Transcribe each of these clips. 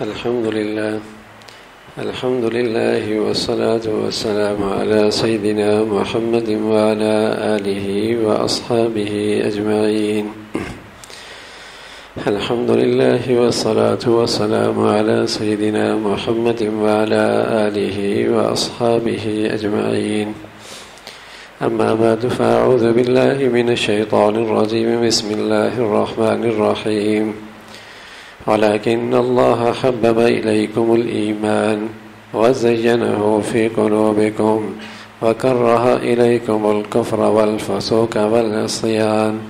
الحمد لله والصلاة والسلام على سيدنا محمد وعلى آله وأصحابه أجمعين. الحمد لله والصلاة والسلام على سيدنا محمد وعلى آله وأصحابه أجمعين. أما بعد فأعوذ بالله من الشيطان الرجيم. بسم الله الرحمن الرحيم. ولكن الله حبب إليكم الإيمان وزينه في قلوبكم وكره إليكم الكفر والفسوق والعصيان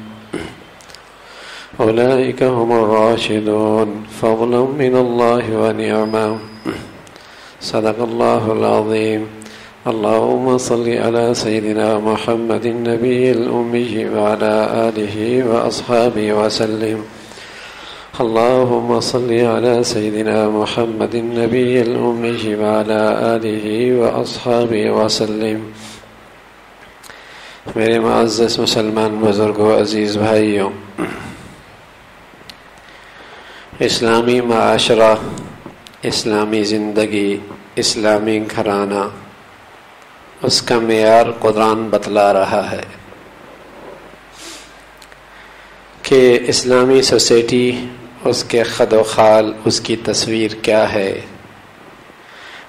أولئك هم الراشدون فضلا من الله ونعمة. صدق الله العظيم. اللهم صل على سيدنا محمد النبي الأمي وعلى آله وأصحابه وسلم. اللهم صل على سيدنا محمد النبي الأمي وعلى آله وأصحابه وسلم. میرے معزز مسلمان بزرگوں، عزیز بھائیوں، اسلامی معاشرہ، اسلامی زندگی، اسلامی گھرانہ، اس کا معیار قرآن بتلا رہا ہے کہ اسلامی سوسائٹی، اس کے خد و خال، اس کی تصویر کیا ہے.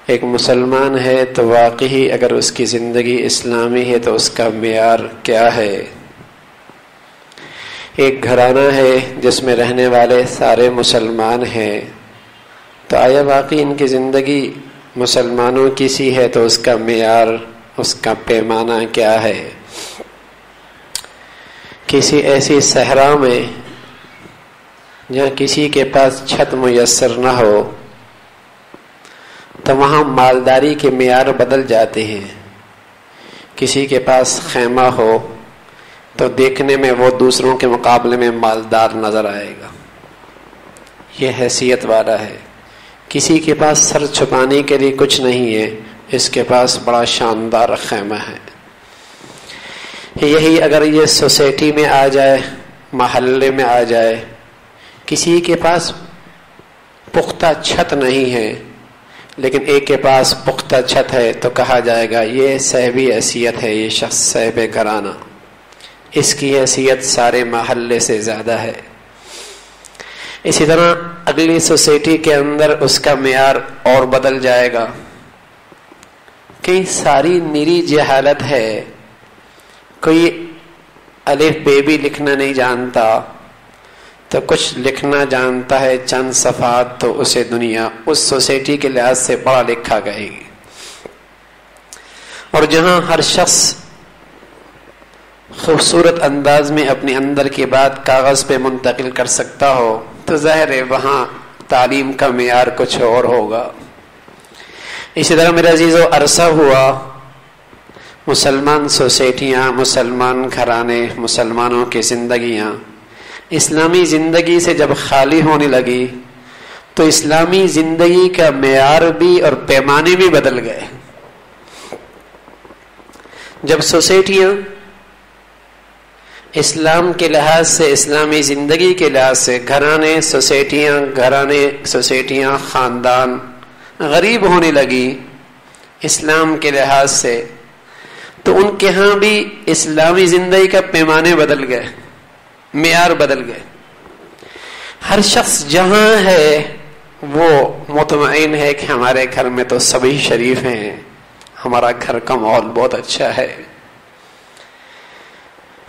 ایک مسلمان ہے تو واقعی اگر اس کی زندگی اسلامی ہے تو اس کا معیار کیا ہے. ایک گھرانہ ہے جس میں رہنے والے سارے مسلمان ہیں، تو آیا واقعی ان کی زندگی مسلمانوں کی سی ہے تو اس کا معیار، اس کا پیمانہ کیا ہے. کسی ایسی صحرا میں جہاں کسی کے پاس چھت میسر نہ ہو تو وہاں مالداری کے معیار بدل جاتے ہیں. کسی کے پاس خیمہ ہو تو دیکھنے میں وہ دوسروں کے مقابلے میں مالدار نظر آئے گا، یہ حیثیت والا ہے. کسی کے پاس سر چھپانے کے لیے کچھ نہیں ہے، اس کے پاس بڑا شاندار خیمہ ہے. یہی اگر یہ سوسائٹی میں آ جائے، محلے میں آ جائے، کسی کے پاس پختہ چھت نہیں ہے لیکن ایک کے پاس پختہ چھت ہے تو کہا جائے گا یہ صاحب حیثیت ہے، یہ شخص صاحب گھرانہ، اس کی حیثیت سارے محلے سے زیادہ ہے. اسی طرح اگلی سوسائٹی کے اندر اس کا معیار اور بدل جائے گا کہ ساری نیری جہالت ہے، کوئی الف بے بھی لکھنا نہیں جانتا تو کچھ لکھنا جانتا ہے چند صفحات، تو اسے دنیا اس سوسائٹی کے لحاظ سے پڑھا لکھا کہے گی. اور جہاں ہر شخص خوبصورت انداز میں اپنے اندر کی بات کاغذ پہ منتقل کر سکتا ہو تو ظاہر ہے وہاں تعلیم کا معیار کچھ اور ہوگا. اسی طرح میرے عزیزو، عرصہ ہوا مسلمان سوسائٹیاں، مسلمان گھرانے، مسلمانوں کی زندگیاں اسلامی زندگی سے جب خالی ہونے لگی تو اسلامی زندگی کا معیار بھی اور پیمانے بھی بدل گئے. جب سوسائٹیاں اسلام کے لحاظ سے، اسلامی زندگی کے لحاظ سے گھرانے سوسائٹیاں خاندان غریب ہونے لگی اسلام کے لحاظ سے، تو ان کے ہاں بھی اسلامی زندگی کا پیمانے بدل گئے، معیار بدل گئے. ہر شخص جہاں ہے وہ مطمئن ہے کہ ہمارے گھر میں تو سبھی شریف ہیں، ہمارا گھر کا ماحول بہت اچھا ہے،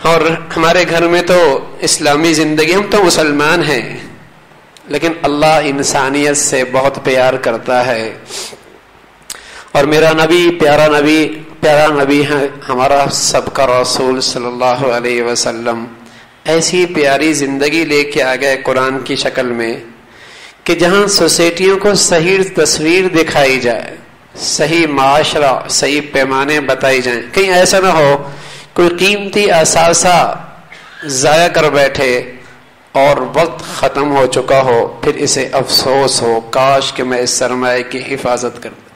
اور ہمارے گھر میں تو اسلامی زندگی، ہم تو مسلمان ہیں. لیکن اللہ انسانیت سے بہت پیار کرتا ہے، اور میرا نبی پیارا نبی ہے، ہمارا سب کا رسول صلی اللہ علیہ وسلم ایسی پیاری زندگی لے کے آ گئے قرآن کی شکل میں کہ جہاں سوسائٹیوں کو صحیح تصویر دکھائی جائے، صحیح معاشرہ، صحیح پیمانے بتائی جائیں. کہیں ایسا نہ ہو کوئی قیمتی اثاثہ ضائع کر بیٹھے اور وقت ختم ہو چکا ہو، پھر اسے افسوس ہو کاش کہ میں اس سرمایہ کی حفاظت کرتا.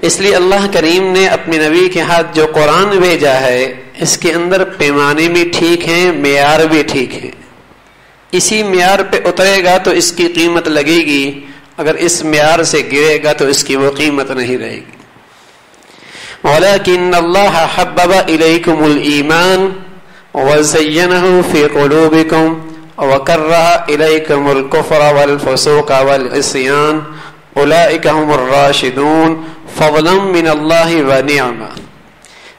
اس لیے اللہ کریم نے اپنے نبی کے ہاتھ جو قرآن بھیجا ہے اس کے اندر پیمانے بھی ٹھیک ہیں، معیار بھی ٹھیک ہیں. اسی معیار پہ اترے گا تو اس کی قیمت لگے گی، اگر اس معیار سے گرے گا تو اس کی وہ قیمت نہیں رہے گی۔ وَلَكِنَّ اللَّهَ حَبَّبَ إِلَيْكُمُ الْإِيمَانَ وَزَيَّنَهُ فِي قُلُوبِكُمْ وَكَرَّهَ إِلَيْكُمُ الْكُفْرَ وَالْفُسُوقَ وَالْعِصْيَانَ أُولَئِكَ هُمُ الرَّاشِدُونَ فَضْلًا مِّنَ اللَّهِ وَنِعْمَةً۔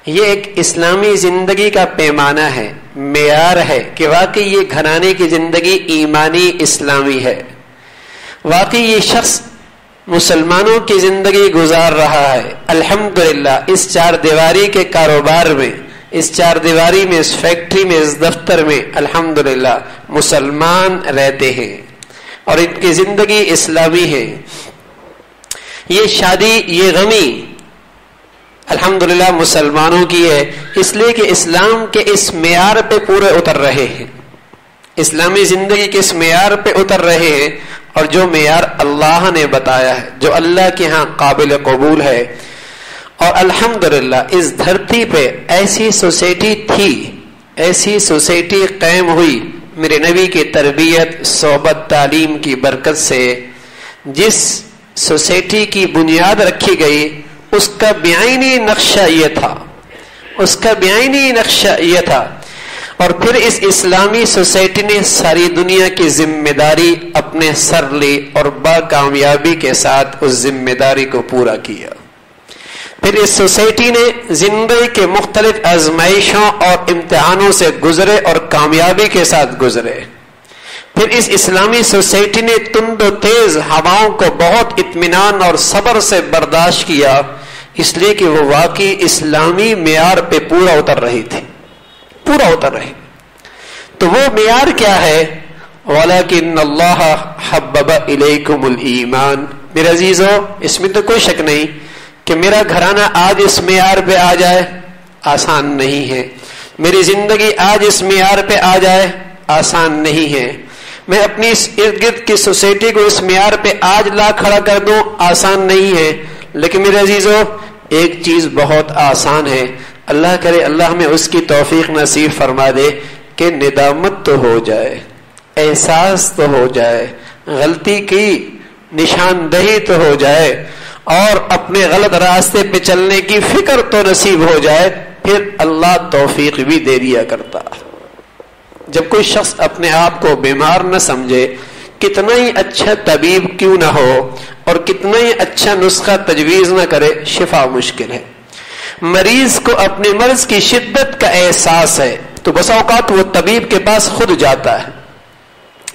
یہ ایک اسلامی زندگی کا پیمانہ ہے، معیار ہے کہ واقعی یہ گھرانے کی زندگی ایمانی اسلامی ہے، واقعی یہ شخص مسلمانوں کی زندگی گزار رہا ہے۔ الحمدللہ اس چار دیواری کے کاروبار میں، اس چار دیواری میں، اس فیکٹری میں، اس دفتر میں الحمدللہ مسلمان رہتے ہیں اور ان کی زندگی اسلامی ہے۔ یہ شادی، یہ غمی الحمدللہ مسلمانوں کی ہے، اس لیے کہ اسلام کے اس معیار پہ پورے اتر رہے ہیں، اسلامی زندگی کے اس معیار پہ اتر رہے ہیں، اور جو معیار اللہ نے بتایا ہے، جو اللہ کے ہاں قابل قبول ہے۔ اور الحمدللہ اس دھرتی پہ ایسی سوسائٹی تھی، ایسی سوسائٹی قائم ہوئی میرے نبی کی تربیت، صحبت، تعلیم کی برکت سے۔ جس سوسائٹی کی بنیاد رکھی گئی اس کا بعینی نقشہ یہ تھا، اس کا بعینی نقشہ یہ تھا۔ اور پھر اس اسلامی سوسائٹی نے ساری دنیا کی ذمہ داری اپنے سر لی اور باکامیابی کے ساتھ اس ذمہ داری کو پورا کیا۔ پھر اس سوسائٹی نے زندگی کے مختلف آزمائشوں اور امتحانوں سے گزرے اور کامیابی کے ساتھ گزرے۔ پھر اس اسلامی سوسائٹی نے تند و تیز ہواؤں کو بہت اطمینان اور صبر سے برداشت کیا، اس لیے کہ وہ واقعی اسلامی معیار پہ پورا اتر رہی تھی، پورا اتر رہے۔ تو وہ معیار کیا ہے؟ وَلَكِنَّ اللَّهَ حَبَّبَ إِلَيْكُمُ الْإِيمَانَ۔ میرے عزیزو، اس میں تو کوئی شک نہیں کہ میرا گھرانہ آج اس معیار پہ آ جائے آسان نہیں ہے، میری زندگی آج اس معیار پہ آ جائے آسان نہیں ہے، میں اپنی اس ارد گرد کی سوسائٹی کو اس معیار پہ آج لا کھڑا کر دوں آسان نہیں ہے۔ لیکن میرے عزیزو ایک چیز بہت آسان ہے، اللہ کرے اللہ ہمیں اس کی توفیق نصیب فرما دے کہ ندامت تو ہو جائے، احساس تو ہو جائے، غلطی کی نشاندہی تو ہو جائے، اور اپنے غلط راستے پہ چلنے کی فکر تو نصیب ہو جائے، پھر اللہ توفیق بھی دے دیا کرتا۔ جب کوئی شخص اپنے آپ کو بیمار نہ سمجھے، کتنا ہی اچھا طبیب کیوں نہ ہو اور کتنا ہی اچھا نسخہ تجویز نہ کرے، شفا مشکل ہے۔ مریض کو اپنے مرض کی شدت کا احساس ہے تو بسا اوقات وہ طبیب کے پاس خود جاتا ہے۔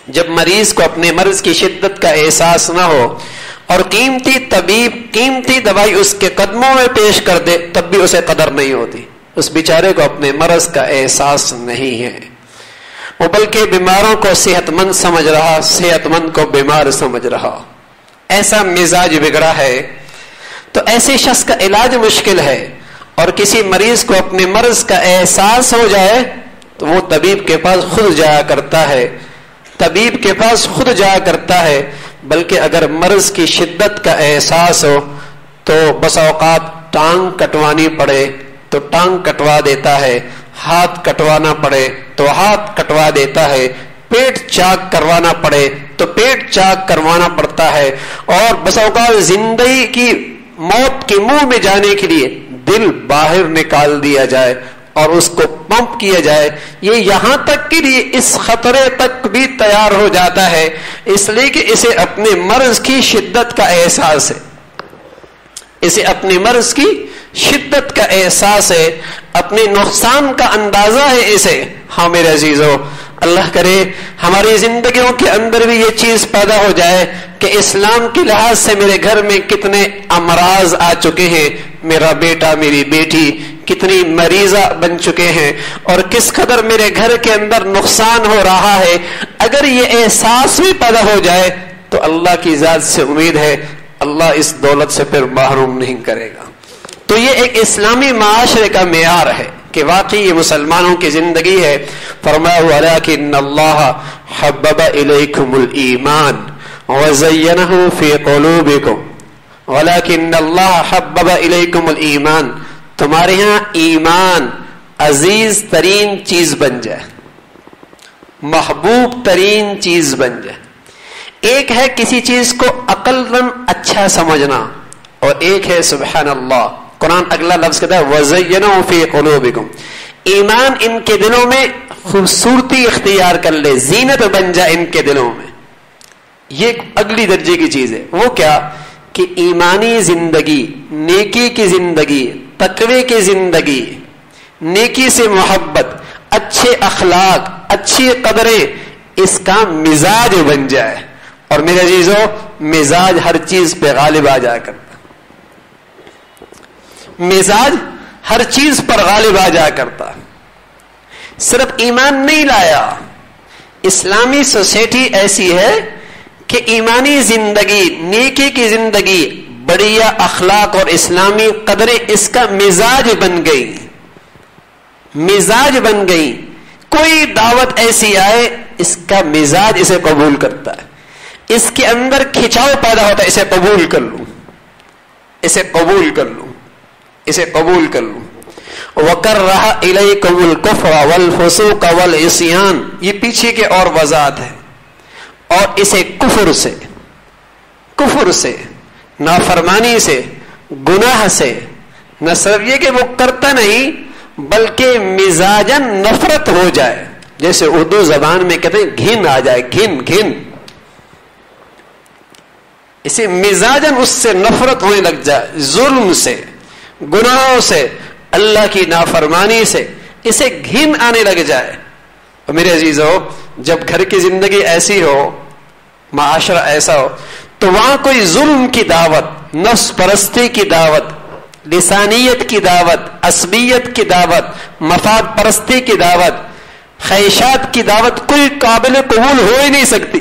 جب مریض کو اپنے مرض کی شدت کا احساس نہ ہو اور قیمتی طبیب قیمتی دوائی اس کے قدموں میں پیش کر دے تب بھی اسے قدر نہیں ہوتی، اس بیچارے کو اپنے مرض کا احساس نہیں ہے، وہ بلکہ بیماروں کو صحت مند سمجھ رہا، صحت مند کو بیمار سمجھ رہا، ایسا مزاج بگڑا ہے۔ تو ایسے شخص کا علاج مشکل ہے، اور کسی مریض کو اپنے مرض کا احساس ہو جائے تو وہ طبیب کے پاس خود جایا کرتا ہے، طبیب کے پاس خود جایا کرتا ہے، بلکہ اگر مرض کی شدت کا احساس ہو تو بس اوقات ٹانگ کٹوانی پڑے تو ٹانگ کٹوا دیتا ہے، ہاتھ کٹوانا پڑے تو ہاتھ کٹوا دیتا ہے، پیٹ چاک کروانا پڑے تو پیٹ چاک کروانا پڑتا ہے، اور بس اوقات زندگی کی موت کے منہ میں جانے کے لیے دل باہر نکال دیا جائے اور اس کو پمپ کیا جائے، یہ یہاں تک کہ لیے اس خطرے تک بھی تیار ہو جاتا ہے، اس لیے کہ اسے اپنے مرض کی شدت کا احساس ہے، اسے اپنے مرض کی شدت کا احساس ہے، اپنے نقصان کا اندازہ ہے اسے۔ ہاں میرے عزیزو، اللہ کرے ہماری زندگیوں کے اندر بھی یہ چیز پیدا ہو جائے کہ اسلام کے لحاظ سے میرے گھر میں کتنے امراض آ چکے ہیں، میرا بیٹا میری بیٹی کتنی مریضہ بن چکے ہیں، اور کس قدر میرے گھر کے اندر نقصان ہو رہا ہے۔ اگر یہ احساس بھی پیدا ہو جائے تو اللہ کی ذات سے امید ہے اللہ اس دولت سے پھر محروم نہیں کرے گا۔ تو یہ ایک اسلامی معاشرے کا معیار ہے کہ واقعی یہ مسلمانوں کی زندگی ہے۔ فرمایا وَلَكِنَّ اللَّهَ حَبَّبَ إِلَيْكُمُ الْإِيمَانَ وَزَيَّنَهُ فِي قُلُوبِكُمْ وَلَكِنَّ اللَّهَ حَبَّبَ إِلَيْكُمُ الْإِيمَانَ، تمہارے ہاں ایمان عزیز ترین چیز بن جائے، محبوب ترین چیز بن جائے. ایک ہے کسی چیز کو عقلاً اچھا سمجھنا، اور ایک ہے سبحان اللہ. قرآن اگلا لفظ کہتا ہے وَزَيَّنَهُ فِي قُلُوبِكُمْ، ایمان ان کے دلوں میں خوبصورتی اختیار کر لے، زینت بن جائے ان کے دلوں میں. یہ اگلی درجے کی چیز ہے. وہ کیا کہ ایمانی زندگی، نیکی کی زندگی، تقوی کی زندگی، نیکی سے محبت، اچھے اخلاق، اچھی قدریں، اس کا مزاج بن جائے. اور میرے عزیزو، مزاج ہر چیز پہ غالب آ جایا کرتا، مزاج ہر چیز پر غالب آ جایا کرتا. صرف ایمان نہیں لایا، اسلامی سوسائٹی ایسی ہے کہ ایمانی زندگی، نیکی کی زندگی، بڑھیا اخلاق اور اسلامی قدریں اس کا مزاج بن گئی، مزاج بن گئی. کوئی دعوت ایسی آئے اس کا مزاج اسے قبول کرتا ہے، اس کے اندر کھچاؤ پیدا ہوتا ہے، اسے قبول کر لوں، اسے قبول کر لوں، اسے قبول کر لوں. وَكَرَّهَ إِلَيْكُمُ الْكُفْرَ وَالْفُسُوقَ وَالْعِصْيَانَ، یہ پیچھے کے اور وضاحت ہے. اور اسے کفر سے، نافرمانی سے، گناہ سے، نہ صرف یہ کہ وہ کرتا نہیں بلکہ مزاجن نفرت ہو جائے. جیسے اردو زبان میں کہتے ہیں گھن آ جائے، گھن، اسے مزاجن اس سے نفرت ہونے لگ جائے، ظلم سے، گناہوں سے، اللہ کی نافرمانی سے اسے گھن آنے لگ جائے. اور میرے عزیزو، جب گھر کی زندگی ایسی ہو، معاشرہ ایسا ہو، تو وہاں کوئی ظلم کی دعوت، نفس پرستی کی دعوت، لسانیت کی دعوت، عصبیت کی دعوت، مفاد پرستی کی دعوت، خواہشات کی دعوت کوئی قابل قبول ہو ہی نہیں سکتی.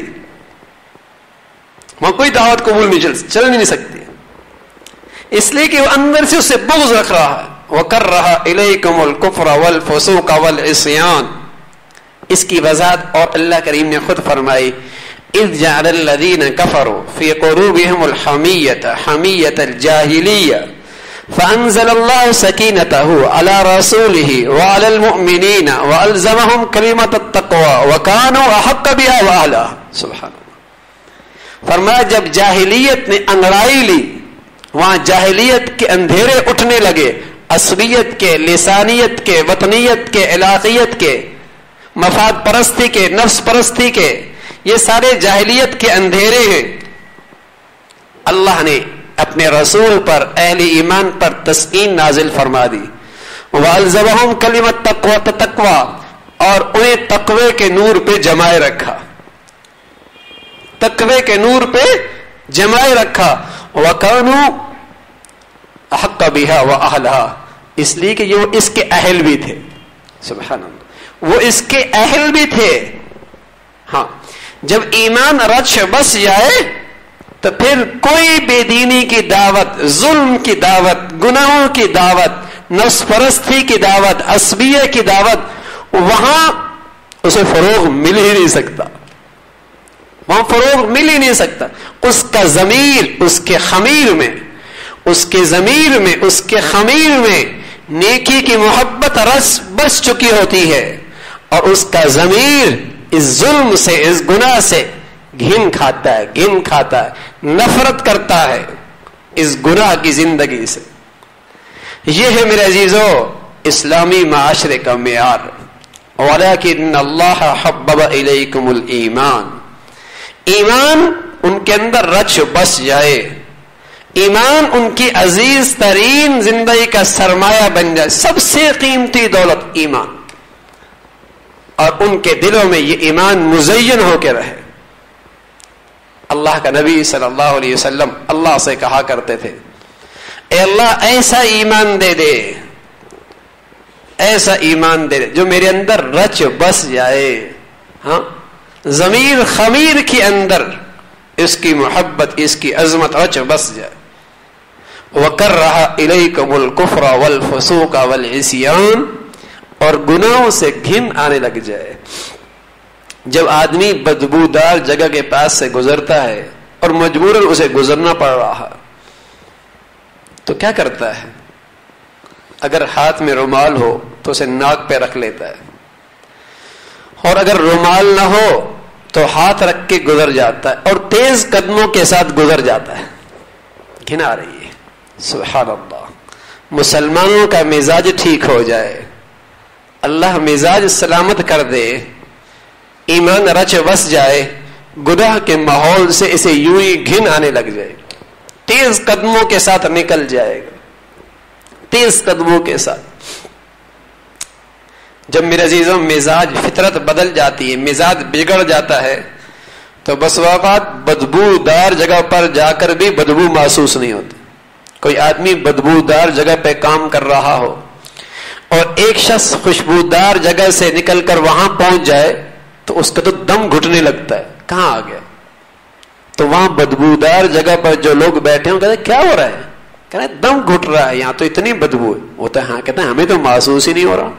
وہاں کوئی دعوت قبول نہیں چل نہیں سکتی، اس لیے کہ وہ اندر سے اسے بغض رکھ رہا ہے. وَكَرَّهَ إِلَيْكُمُ الْكُفْرَ وَالْفُسُوقَ وَالْعِصْيَانَ. اس کی وضاحت اور اللہ کریم نے خود فرمائی اِذْ جَعَلَ الَّذِينَ كَفَرُوا فِي قُلُوبِهِمُ الْحَمِيَّةَ حَمِيَّةَ الْجَاهِلِيَّةِ فَأَنزَلَ اللَّهُ سَكِينَتَهُ عَلَى رَسُولِهِ وَعَلَى الْمُؤْمِنِينَ وَأَلْزَمَهُمْ كَلِمَةَ التَّقْوَى وَكَانُوا أَحَقَّ بِهَا وَأَهْلَهَا. سبحان اللہ. فرمایا جب جاہلیت نے انگڑائی لی، وہاں جاہلیت کے اندھیرے اٹھنے لگے، عصبیت کے، لسانیت کے، وطنیت کے، علاقیت کے، مفاد پرستی کے، نفس پرستی کے، یہ سارے جاہلیت کے اندھیرے ہیں. اللہ نے اپنے رسول پر، اہل ایمان پر تسکین نازل فرما دی. وَأَلْزَمَهُمْ كَلِمَةَ التَّقْوَى، اور انہیں تقوی کے نور پہ جمائے رکھا، تقوی کے نور پہ جمائے رکھا. وَكَانُوا أَحَقَّ بِهَا وَأَهْلَهَا، اس لیے کہ یہ اس کے اہل بھی تھے. سبحان اللہ، وہ اس کے اہل بھی تھے. ہاں، جب ایمان رچ بس جائے تو پھر کوئی بے دینی کی دعوت، ظلم کی دعوت، گناہوں کی دعوت، نفس پرستی کی دعوت، عصبیہ کی دعوت، وہاں اسے فروغ مل ہی نہیں سکتا، وہاں فروغ مل ہی نہیں سکتا. اس کا ضمیر، اس کے خمیر میں، اس کے ضمیر میں، اس کے خمیر میں نیکی کی محبت رس بس چکی ہوتی ہے، اور اس کا ضمیر اس ظلم سے، اس گناہ سے گھن کھاتا ہے، گھن کھاتا ہے، نفرت کرتا ہے اس گناہ کی زندگی سے. یہ ہے میرے عزیزو اسلامی معاشرے کا معیار. وَلَكِنَّ اللَّهَ حَبَّبَ إِلَيْكُمُ الْإِيمَانَ، ایمان ان کے اندر رچ بس جائے، ایمان ان کی عزیز ترین زندگی کا سرمایہ بن جائے، سب سے قیمتی دولت ایمان، اور ان کے دلوں میں یہ ایمان مزین ہو کے رہے. اللہ کا نبی صلی اللہ علیہ وسلم اللہ سے کہا کرتے تھے، اے اللہ ایسا ایمان دے دے، ایسا ایمان دے دے جو میرے اندر رچ بس جائے. ہاں، ضمیر خمیر کے اندر اس کی محبت، اس کی عظمت رچ بس جائے. وَكَرَّهَ إِلَيْكُمُ الْكُفْرَ وَالْفُسُوقَ وَالْعِصْيَانَ، اور گناہوں سے گھن آنے لگ جائے. جب آدمی بدبودار جگہ کے پاس سے گزرتا ہے اور مجبوراً اسے گزرنا پڑ رہا تو کیا کرتا ہے؟ اگر ہاتھ میں رومال ہو تو اسے ناک پہ رکھ لیتا ہے، اور اگر رومال نہ ہو تو ہاتھ رکھ کے گزر جاتا ہے اور تیز قدموں کے ساتھ گزر جاتا ہے. گھن آ رہی ہے. سبحان اللہ. مسلمانوں کا مزاج ٹھیک ہو جائے, اللہ مزاج سلامت کر دے, ایمان رچ بس جائے, گناہ کے ماحول سے اسے یوں ہی گھن آنے لگ جائے, تیز قدموں کے ساتھ نکل جائے گا, تیز قدموں کے ساتھ. جب میرے عزیزوں مزاج فطرت بدل جاتی ہے, مزاج بگڑ جاتا ہے, تو بس وقت بدبو دار جگہ پر جا کر بھی بدبو محسوس نہیں ہوتی. کوئی آدمی بدبودار جگہ پہ کام کر رہا ہو اور ایک شخص خوشبودار جگہ سے نکل کر وہاں پہنچ جائے تو اس کا تو دم گھٹنے لگتا ہے, کہاں آ گیا. تو وہاں بدبودار جگہ پر جو لوگ بیٹھے ہیں کہتے ہیں کیا ہو رہا ہے, کہہ رہے دم گھٹ رہا ہے, یہاں تو اتنی بدبو ہے. ہوتا ہے ہاں, کہتے ہیں ہمیں تو محسوس ہی نہیں ہو رہا.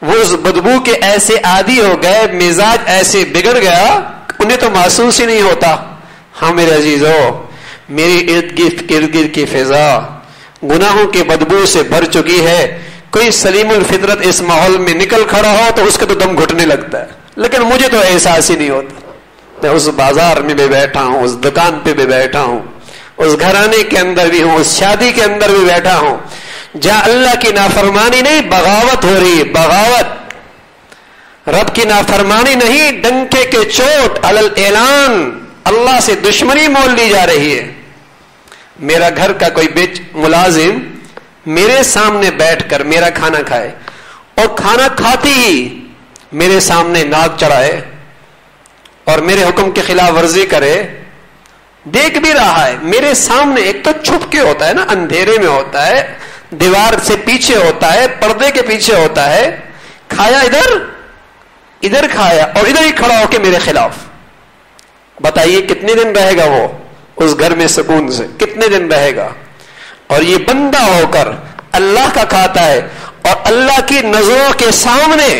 وہ اس بدبو کے ایسے عادی ہو گئے, مزاج ایسے بگڑ گیا, انہیں تو محسوس ہی نہیں ہوتا. ہاں میرے عزیزو, میری ارد گرد کی فضا گناہوں کی بدبو سے بھر چکی ہے. کوئی سلیم الفطرت اس ماحول میں نکل کھڑا ہو تو اس کا تو دم گھٹنے لگتا ہے, لیکن مجھے تو احساس ہی نہیں ہوتا. میں اس بازار میں بھی بیٹھا ہوں, اس دکان پہ بھی بیٹھا ہوں, اس گھرانے کے اندر بھی ہوں, اس شادی کے اندر بھی بیٹھا ہوں, جہاں اللہ کی نافرمانی نہیں بغاوت ہو رہی ہے. بغاوت, رب کی نافرمانی نہیں, ڈنکے کے چوٹ علل اعلان اللہ سے دشمنی مول لی جا رہی ہے. میرا گھر کا کوئی ملازم میرے سامنے بیٹھ کر میرا کھانا کھائے اور کھانا کھاتی ہی میرے سامنے ناک چڑھائے اور میرے حکم کی خلاف ورزی کرے, دیکھ بھی رہا ہے میرے سامنے. ایک تو چھپ کے ہوتا ہے نا, اندھیرے میں ہوتا ہے, دیوار سے پیچھے ہوتا ہے, پردے کے پیچھے ہوتا ہے. کھایا ادھر کھایا اور ادھر ہی کھڑا ہو کے میرے خلاف. بتائیے کتنے دن رہے گا وہ اس گھر میں سکون سے, کتنے دن رہے گا. اور یہ بندہ ہو کر اللہ کا کھاتا ہے اور اللہ کی نظروں کے سامنے,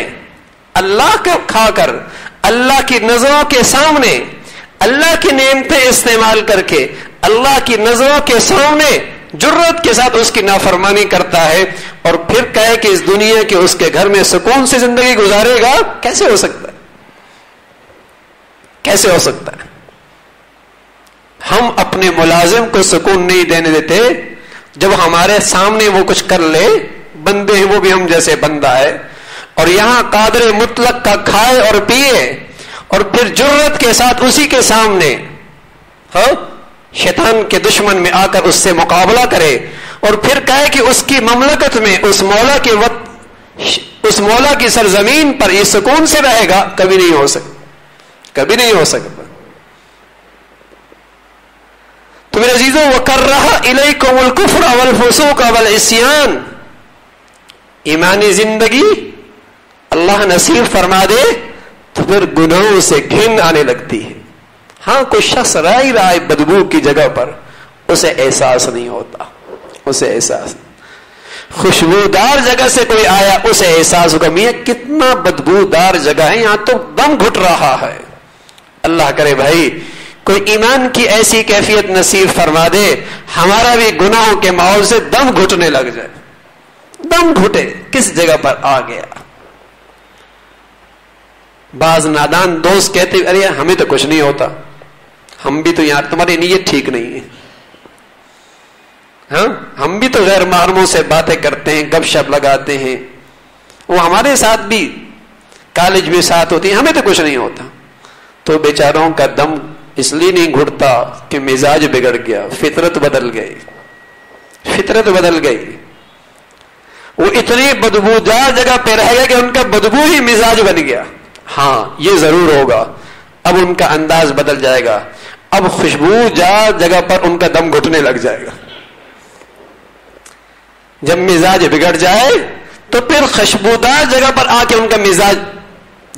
اللہ کا کھا کر اللہ کی نظروں کے سامنے اللہ کی نعمتیں استعمال کر کے اللہ کی نظروں کے سامنے جرت کے ساتھ اس کی نافرمانی کرتا ہے, اور پھر کہے کہ اس دنیا کے اس کے گھر میں سکون سے زندگی گزارے گا. کیسے ہو سکتا ہے, کیسے ہو سکتا ہے. ہم اپنے ملازم کو سکون نہیں دینے دیتے جب ہمارے سامنے وہ کچھ کر لے. بندے ہیں, وہ بھی ہم جیسے بندہ ہے, اور یہاں قادر مطلق کا کھائے اور پیے اور پھر جرت کے ساتھ اسی کے سامنے شیطان کے دشمن میں آ کر اس سے مقابلہ کرے اور پھر کہے کہ اس کی مملکت میں اس مولا کے وقت اس مولا کی سرزمین پر یہ سکون سے رہے گا. کبھی نہیں ہو سکتا, کبھی نہیں ہو سکتا. تو میرے عزیزوں, وَكَرَّهَ إِلَيْكُمُ الْكُفْرَ وَالْفُسُوقَ وَالْعِصْيَانَ, ایمانی زندگی اللہ نصیب فرما دے تو پھر گناہوں سے گھن آنے لگتی ہے. ہاں کوئی شخص رہ ہی رہا ہے بدبو کی جگہ پر, اسے احساس نہیں ہوتا, اسے احساس. خوشبودار جگہ سے کوئی آیا اسے احساس ہوگا میاں کتنا بدبودار جگہ ہے, یہاں تو دم گھٹ رہا ہے. اللہ کرے بھائی کوئی ایمان کی ایسی کیفیت نصیب فرما دے ہمارا بھی گناہوں کے ماحول سے دم گھٹنے لگ جائے. دم گھٹے کس جگہ پر آ گیا. بعض نادان دوست کہتے ارے ہمیں تو کچھ نہیں ہوتا, ہم بھی تو یار تمہاری نیت ٹھیک نہیں ہے. ہاں ہم بھی تو غیر محرموں سے باتیں کرتے ہیں, گپ شپ لگاتے ہیں, وہ ہمارے ساتھ بھی کالج میں ساتھ ہوتی ہیں, ہمیں تو کچھ نہیں ہوتا. تو بیچاروں کا دم اس لیے نہیں گھٹتا کہ مزاج بگڑ گیا, فطرت بدل گئی, فطرت بدل گئی. وہ اتنی بدبودار جگہ پہ رہ گئے کہ ان کا بدبو ہی مزاج بن گیا. ہاں یہ ضرور ہوگا, اب ان کا انداز بدل جائے گا, اب خوشبودار جگہ پر ان کا دم گھٹنے لگ جائے گا. جب مزاج بگڑ جائے تو پھر خوشبودار جگہ پر آ کے ان کا مزاج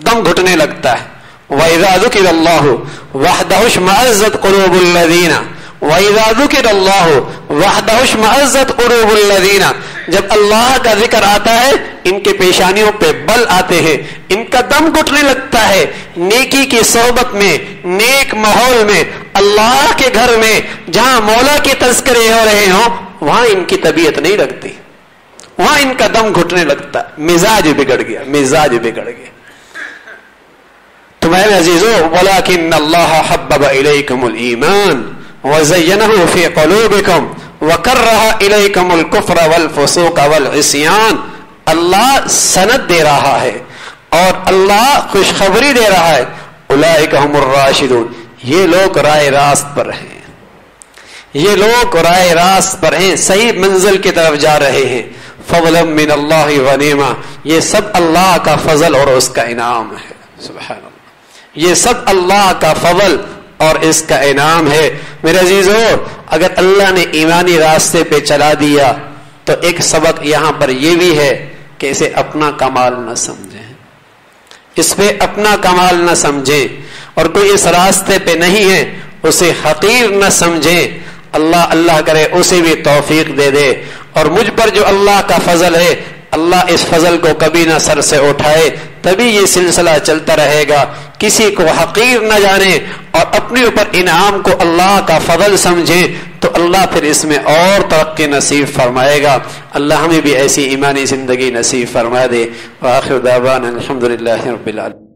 دم گھٹنے لگتا ہے. وَإِذَا ذُكِرَ اللَّهُ وَحْدَهُ اشْمَأَزَّتْ قُلُوبُ الَّذِينَ وَإِذَا ذُكِرَ اللَّهُ وَحْدَهُ اشْمَأَزَّتْ قُلُوبُ الَّذِينَ, جب اللہ کا ذکر آتا ہے ان کے پیشانیوں پہ بل آتے ہیں, ان کا دم گھٹنے لگتا ہے. نیکی کی صحبت میں, نیک ماحول میں, اللہ کے گھر میں جہاں مولا کے تذکرے ہو رہے ہوں وہاں ان کی طبیعت نہیں لگتی, وہاں ان کا دم گھٹنے لگتا. مزاج بگڑ گیا, مزاج بگڑ گیا. میرے عزیزو ولکن اللہ حبب الیکم الایمان وزینہ فی قلوبکم وکرہ الیکم الکفر والفسوق والعصیان. اللہ سند دے رہا ہے اور اللہ خوشخبری دے رہا ہے اولئک هم الراشدون، یہ لوگ رائے راست پر ہیں، یہ لوگ رائے راست پر ہیں، صحیح منزل کی طرف جا رہے ہیں. فضلا من اللہ ونعمہ، یہ سب اللہ کا فضل اور اس کا انعام ہے. سبحان اللہ، یہ سب اللہ کا فضل اور اس کا انعام ہے. میرے عزیزو اگر اللہ نے ایمانی راستے پہ چلا دیا تو ایک سبق یہاں پر یہ بھی ہے کہ اسے اپنا کمال نہ سمجھیں، اس پہ اپنا کمال نہ سمجھیں، اور کوئی اس راستے پہ نہیں ہے اسے حقیر نہ سمجھیں. اللہ کرے اسے بھی توفیق دے دے. اور مجھ پر جو اللہ کا فضل ہے اللہ اس فضل کو کبھی نہ سر سے اٹھائے، تبھی یہ سلسلہ چلتا رہے گا. کسی کو حقیر نہ جانے اور اپنے اوپر انعام کو اللہ کا فضل سمجھیں تو اللہ پھر اس میں اور ترقی نصیب فرمائے گا. اللہ ہمیں بھی ایسی ایمانی زندگی نصیب فرما دے. وآخر دعوانا الحمدللہ رب العالمین.